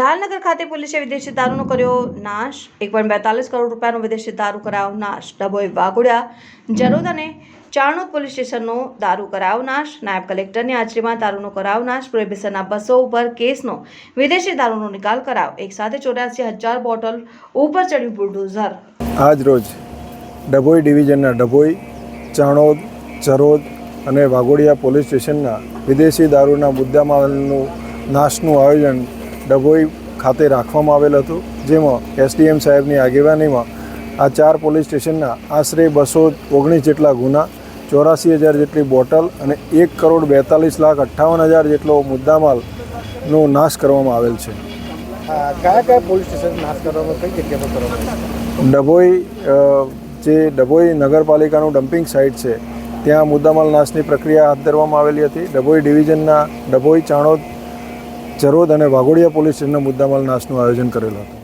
ઢાલનગર ખાતે પોલીસે વિદેશી દારૂનો કર્યો નાશ। 1.42 કરોડ રૂપિયાનો વિદેશી દારૂ કરાયો નાશ। ડભોઈ વાઘોડિયા જરોદ અને ચાણોદ પોલીસ સ્ટેશનનો દારૂ કરાયો નાશ। નાયબ કલેક્ટરની હાજરીમાં દારૂનો કરાયો નાશ। પ્રોહિબિશનના બસો ઉપર કેસનો વિદેશી દારૂનો નિકાલ કરાયો। એક સાથે 84,000 બોટલ ઉપર ચડ્યું બુલડોઝર। આજ રોજ ડભોઈ ડિવિઝનના ડભોઈ, ચાણોદ, જરોદ અને વાઘોડિયા પોલીસ સ્ટેશનના વિદેશી દારૂના મુદ્દામાલનું નાશનું આયોજન ડભોઈ ખાતે રાખવામાં આવેલ હતું, જેમાં એસડીએમ સાહેબની આગેવાનીમાં આ 4 પોલીસ સ્ટેશનના આશરે 219 જેટલા ગુના, 84,000 જેટલી બોટલ અને 1,42,58,000 જેટલો મુદ્દામાલનો નાશ કરવામાં આવેલ છે। કયા પોલીસ સ્ટેશન નાશ કરવામાં, કઈ જગ્યા પર કરવામાં? ડભોઈ જે ડભોઈ નગરપાલિકાનું ડમ્પિંગ સાઇટ છે ત્યાં મુદ્દામાલ નાશની પ્રક્રિયા હાથ ધરવામાં આવેલી હતી। ડભોઈ ડિવિઝનના ડભોઈ, ચાણોદ, જરોદ અને વાઘોડિયા પોલીસ સ્ટેશનના મુદ્દામાલ નાશનું આયોજન કરેલું હતું।